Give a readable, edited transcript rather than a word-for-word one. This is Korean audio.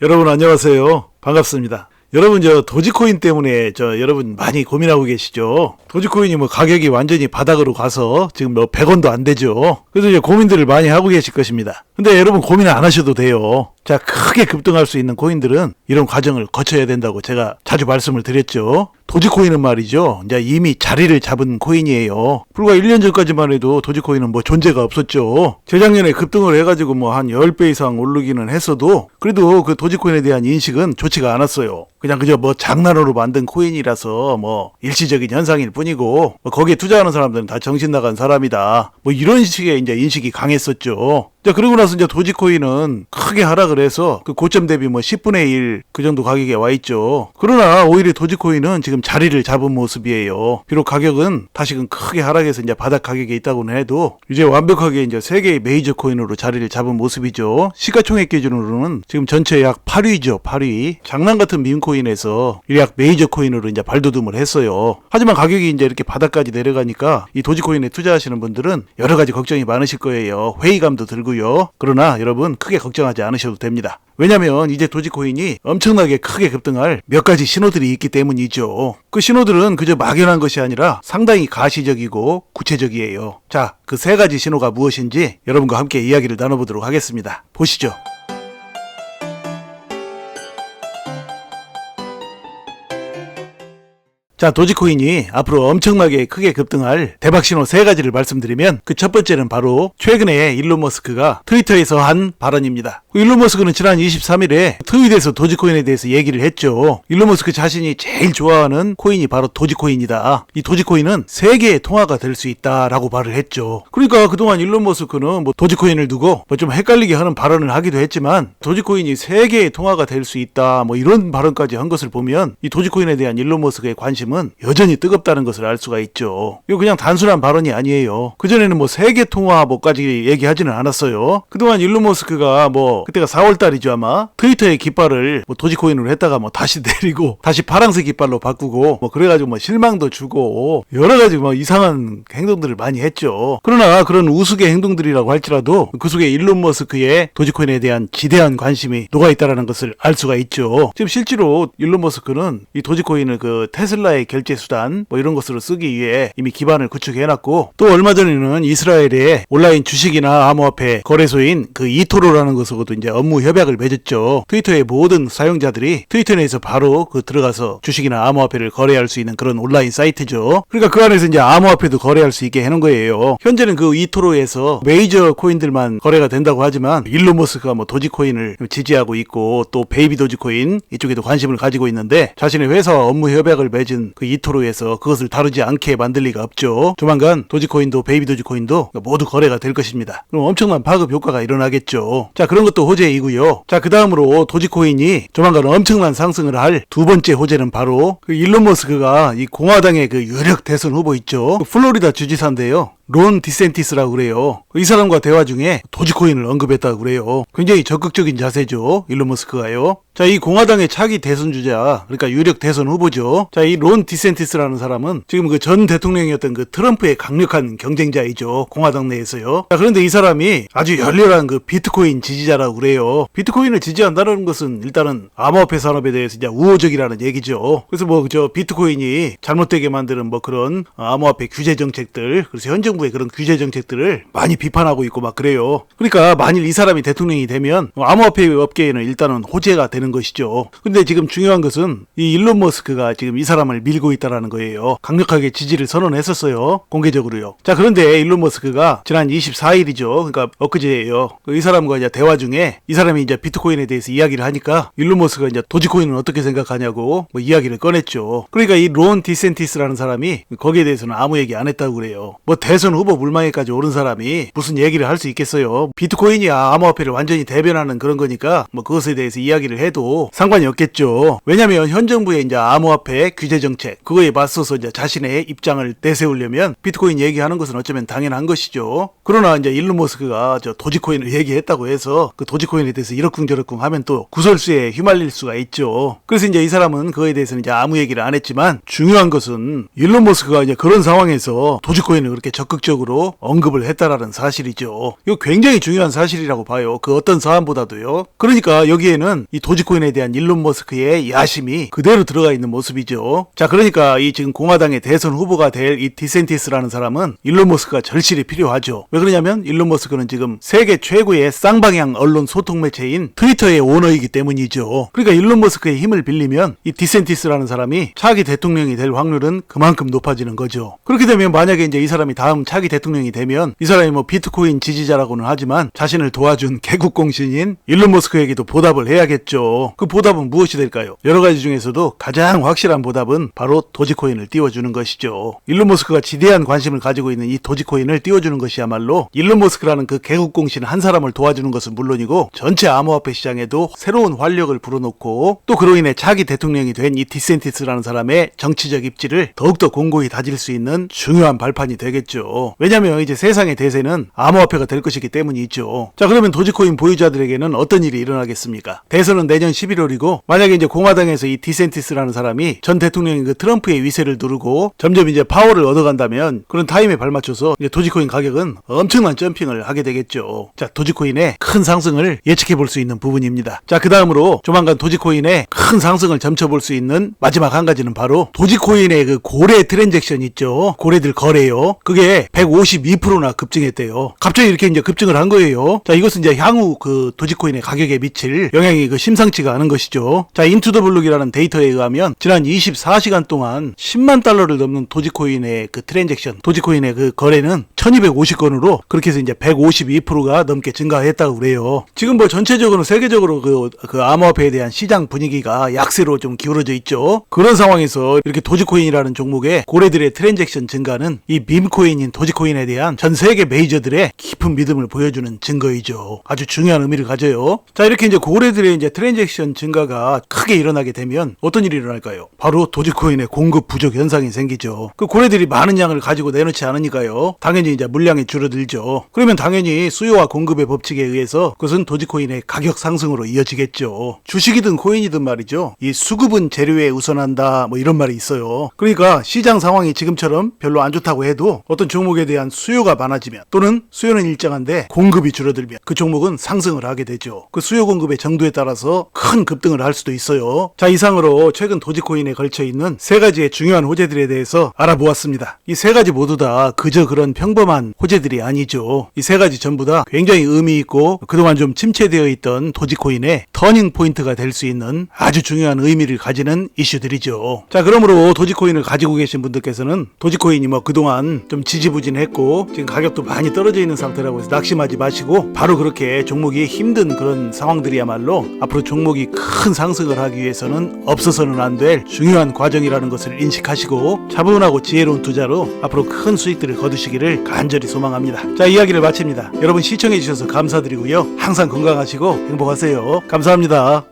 여러분 안녕하세요. 반갑습니다. 여러분 도지코인 때문에 여러분 많이 고민하고 계시죠? 도지코인이 가격이 완전히 바닥으로 가서 지금 100원도 안 되죠. 그래서 이제 고민들을 많이 하고 계실 것입니다. 근데 여러분 고민 안 하셔도 돼요. 자, 크게 급등할 수 있는 코인들은 이런 과정을 거쳐야 된다고 제가 자주 말씀을 드렸죠. 도지코인은 말이죠. 이제 이미 자리를 잡은 코인이에요. 불과 1년 전까지만 해도 도지코인은 존재가 없었죠. 재작년에 급등을 해가지고 한 10배 이상 오르기는 했어도 그래도 그 도지코인에 대한 인식은 좋지가 않았어요. 그냥 그저 장난으로 만든 코인이라서 일시적인 현상일 뿐이고 거기에 투자하는 사람들은 다 정신 나간 사람이다. 이런 식의 이제 인식이 강했었죠. 자, 그러고 나서 이제 도지코인은 크게 하락을 해서 그 고점 대비 10분의 1 그 정도 가격에 와 있죠. 그러나 오히려 도지코인은 지금 자리를 잡은 모습이에요. 비록 가격은 다시금 크게 하락해서 이제 바닥 가격에 있다고는 해도 이제 완벽하게 이제 세계의 메이저 코인으로 자리를 잡은 모습이죠. 시가총액 기준으로는 지금 전체 약 8위죠. 8위. 장난 같은 밈코인에서 약 메이저 코인으로 이제 발돋움을 했어요. 하지만 가격이 이제 이렇게 바닥까지 내려가니까 이 도지코인에 투자하시는 분들은 여러 가지 걱정이 많으실 거예요. 회의감도 들고 그러나 여러분 크게 걱정하지 않으셔도 됩니다. 왜냐면 이제 도지코인이 엄청나게 크게 급등할 몇 가지 신호들이 있기 때문이죠. 그 신호들은 그저 막연한 것이 아니라 상당히 가시적이고 구체적이에요. 자, 그 세 가지 신호가 무엇인지 여러분과 함께 이야기를 나눠보도록 하겠습니다. 보시죠. 자, 도지코인이 앞으로 엄청나게 크게 급등할 대박신호 세 가지를 말씀드리면 그 첫 번째는 바로 최근에 일론 머스크가 트위터에서 한 발언입니다. 일론 머스크는 지난 23일에 트윗에서 도지코인에 대해서 얘기를 했죠. 일론 머스크 자신이 제일 좋아하는 코인이 바로 도지코인이다. 이 도지코인은 세계의 통화가 될 수 있다라고 말을 했죠. 그러니까 그동안 일론 머스크는 도지코인을 두고 좀 헷갈리게 하는 발언을 하기도 했지만 도지코인이 세계의 통화가 될 수 있다 이런 발언까지 한 것을 보면 이 도지코인에 대한 일론 머스크의 관심은 여전히 뜨겁다는 것을 알 수가 있죠. 이거 그냥 단순한 발언이 아니에요. 그전에는 세계 통화 까지 얘기하지는 않았어요. 그동안 일론 머스크가 그때가 4월달이죠 아마 트위터의 깃발을 도지코인으로 했다가 다시 내리고 다시 파란색 깃발로 바꾸고 그래가지고 실망도 주고 여러 가지 이상한 행동들을 많이 했죠. 그러나 그런 우스개 행동들이라고 할지라도 그 속에 일론 머스크의 도지코인에 대한 지대한 관심이 녹아있다는 것을 알 수가 있죠. 지금 실제로 일론 머스크는 이 도지코인을 그 테슬라의 결제수단 이런 것으로 쓰기 위해 이미 기반을 구축해놨고 또 얼마 전에는 이스라엘의 온라인 주식이나 암호화폐 거래소인 그 이토로라는 것하고도 이제 업무 협약을 맺었죠. 트위터의 모든 사용자들이 트위터 내에서 바로 들어가서 주식이나 암호화폐를 거래할 수 있는 그런 온라인 사이트죠. 그러니까 그 안에서 이제 암호화폐도 거래할 수 있게 해놓은 거예요. 현재는 그 이토로에서 메이저 코인들만 거래가 된다고 하지만 일론 머스크가 도지코인을 지지하고 있고 또 베이비 도지코인 이쪽에도 관심을 가지고 있는데 자신의 회사와 업무 협약을 맺은 그 이토로에서 그것을 다루지 않게 만들 리가 없죠. 조만간 도지코인도 베이비 도지코인도 모두 거래가 될 것입니다. 그럼 엄청난 파급 효과가 일어나겠죠. 자, 그런 것도 호재이고요. 자, 그 다음으로 도지코인이 조만간 엄청난 상승을 할 두 번째 호재는 바로 그 일론 머스크가 이 공화당의 그 유력 대선 후보 있죠. 그 플로리다 주지사인데요. 론 디센티스라고 그래요. 이 사람과 대화 중에 도지코인을 언급했다고 그래요. 굉장히 적극적인 자세죠. 일론 머스크가요. 자, 이 공화당의 차기 대선 주자, 그러니까 유력 대선 후보죠. 자, 이 론 디센티스라는 사람은 지금 그 전 대통령이었던 그 트럼프의 강력한 경쟁자이죠. 공화당 내에서요. 자, 그런데 이 사람이 아주 열렬한 그 비트코인 지지자라고 그래요. 비트코인을 지지한다는 것은 일단은 암호화폐 산업에 대해서 이제 우호적이라는 얘기죠. 그래서 비트코인이 잘못되게 만드는 그런 암호화폐 규제 정책들, 그래서 현 정부의 그런 규제 정책들을 많이 비판하고 있고 그래요. 그러니까 만일 이 사람이 대통령이 되면 암호화폐 업계에는 일단은 호재가 되는 것이죠. 근데 지금 중요한 것은 이 일론 머스크가 지금 이 사람을 밀고 있다라는 거예요. 강력하게 지지를 선언했었어요. 공개적으로요. 자, 그런데 일론 머스크가 지난 24일이죠. 그러니까 엊그제예요. 이 사람과 이제 대화 중에 이 사람이 이제 비트코인에 대해서 이야기를 하니까 일론 머스크가 이제 도지코인은 어떻게 생각하냐고 이야기를 꺼냈죠. 그러니까 이 론 디센티스라는 사람이 거기에 대해서는 아무 얘기 안 했다고 그래요. 대선 후보 물망에까지 오른 사람이 무슨 얘기를 할 수 있겠어요. 비트코인이 암호화폐를 완전히 대변하는 그런 거니까 그것에 대해서 이야기를 해도 상관이 없겠죠. 왜냐면 현 정부의 이제 암호화폐 규제 정책 그거에 맞서서 이제 자신의 입장을 내세우려면 비트코인 얘기하는 것은 어쩌면 당연한 것이죠. 그러나 이제 일론 머스크가 도지코인을 얘기했다고 해서 그 도지코인에 대해서 이러쿵저러쿵 하면 또 구설수에 휘말릴 수가 있죠. 그래서 이제 이 사람은 그거에 대해서는 이제 아무 얘기를 안 했지만 중요한 것은 일론 머스크가 이제 그런 상황에서 도지코인을 그렇게 적극 적극적으로 언급을 했다라는 사실이죠. 이거 굉장히 중요한 사실이라고 봐요. 그 어떤 사안보다도요. 그러니까 여기에는 이 도지코인에 대한 일론 머스크의 야심이 그대로 들어가 있는 모습이죠. 자, 그러니까 이 지금 공화당의 대선 후보가 될 이 디센티스라는 사람은 일론 머스크가 절실히 필요하죠. 왜 그러냐면 일론 머스크는 지금 세계 최고의 쌍방향 언론 소통 매체인 트위터의 오너이기 때문이죠. 그러니까 일론 머스크의 힘을 빌리면 이 디센티스라는 사람이 차기 대통령이 될 확률은 그만큼 높아지는 거죠. 그렇게 되면 만약에 이제 이 사람이 다음 차기 대통령이 되면 이 사람이 뭐 비트코인 지지자라고는 하지만 자신을 도와준 개국공신인 일론 머스크에게도 보답을 해야겠죠. 그 보답은 무엇이 될까요? 여러 가지 중에서도 가장 확실한 보답은 바로 도지코인을 띄워주는 것이죠. 일론 머스크가 지대한 관심을 가지고 있는 이 도지코인을 띄워주는 것이야말로 일론 머스크라는 그 개국공신 한 사람을 도와주는 것은 물론이고 전체 암호화폐 시장에도 새로운 활력을 불어넣고 또 그로 인해 차기 대통령이 된 이 디센티스라는 사람의 정치적 입지를 더욱더 공고히 다질 수 있는 중요한 발판이 되겠죠. 왜냐면 이제 세상의 대세는 암호화폐가 될 것이기 때문이죠. 자, 그러면 도지코인 보유자들에게는 어떤 일이 일어나겠습니까? 대선은 내년 11월이고 만약에 이제 공화당에서 이 디센티스라는 사람이 전 대통령인 그 트럼프의 위세를 누르고 점점 이제 파워를 얻어간다면 그런 타임에 발맞춰서 이제 도지코인 가격은 엄청난 점핑을 하게 되겠죠. 자, 도지코인의 큰 상승을 예측해 볼 수 있는 부분입니다. 자, 그 다음으로 조만간 도지코인의 큰 상승을 점쳐볼 수 있는 마지막 한 가지는 바로 도지코인의 그 고래 트랜잭션 있죠. 고래들 거래요. 그게 152%나 급증했대요. 갑자기 이렇게 이제 급증을 한 거예요. 자, 이것은 이제 향후 그 도지코인의 가격에 미칠 영향이 그 심상치가 않은 것이죠. 자, 인투더블룩이라는 데이터에 의하면 지난 24시간 동안 10만 달러를 넘는 도지코인의 그 트랜잭션, 도지코인의 그 거래는 1250건으로 그렇게 해서 이제 152%가 넘게 증가했다고 그래요. 지금 뭐 전체적으로 세계적으로 그 암호화폐에 대한 시장 분위기가 약세로 좀 기울어져 있죠. 그런 상황에서 이렇게 도지코인이라는 종목의 고래들의 트랜잭션 증가는 이 밈코인인 도지코인에 대한 전 세계 메이저들의 깊은 믿음을 보여주는 증거이죠. 아주 중요한 의미를 가져요. 자, 이렇게 이제 고래들의 이제 트랜잭션 증가가 크게 일어나게 되면 어떤 일이 일어날까요? 바로 도지코인의 공급 부족 현상이 생기죠. 그 고래들이 많은 양을 가지고 내놓지 않으니까요. 당연히 이제 물량이 줄어들죠. 그러면 당연히 수요와 공급의 법칙에 의해서 그것은 도지코인의 가격 상승으로 이어지겠죠. 주식이든 코인이든 말이죠. 이 수급은 재료에 우선한다 뭐 이런 말이 있어요. 그러니까 시장 상황이 지금처럼 별로 안 좋다고 해도 어떤 종목에 대한 수요가 많아지면 또는 수요는 일정한데 공급이 줄어들면 그 종목은 상승을 하게 되죠. 그 수요 공급의 정도에 따라서 큰 급등을 할 수도 있어요. 자, 이상으로 최근 도지코인에 걸쳐 있는 세 가지의 중요한 호재들에 대해서 알아보았습니다. 이 세 가지 모두 다 그저 그런 평범한 호재들이 아니죠. 이 세 가지 전부 다 굉장히 의미 있고 그동안 좀 침체되어 있던 도지코인의 터닝 포인트가 될 수 있는 아주 중요한 의미를 가지는 이슈들이죠. 자, 그러므로 도지코인을 가지고 계신 분들께서는 도지코인이 뭐 그동안 좀 지지부진했고 지금 가격도 많이 떨어져 있는 상태라고 해서 낙심하지 마시고 바로 그렇게 종목이 힘든 그런 상황들이야말로 앞으로 종목이 큰 상승을 하기 위해서는 없어서는 안 될 중요한 과정이라는 것을 인식하시고 차분하고 지혜로운 투자로 앞으로 큰 수익들을 거두시기를 간절히 소망합니다. 자, 이야기를 마칩니다. 여러분 시청해 주셔서 감사드리고요. 항상 건강하시고 행복하세요. 감사합니다.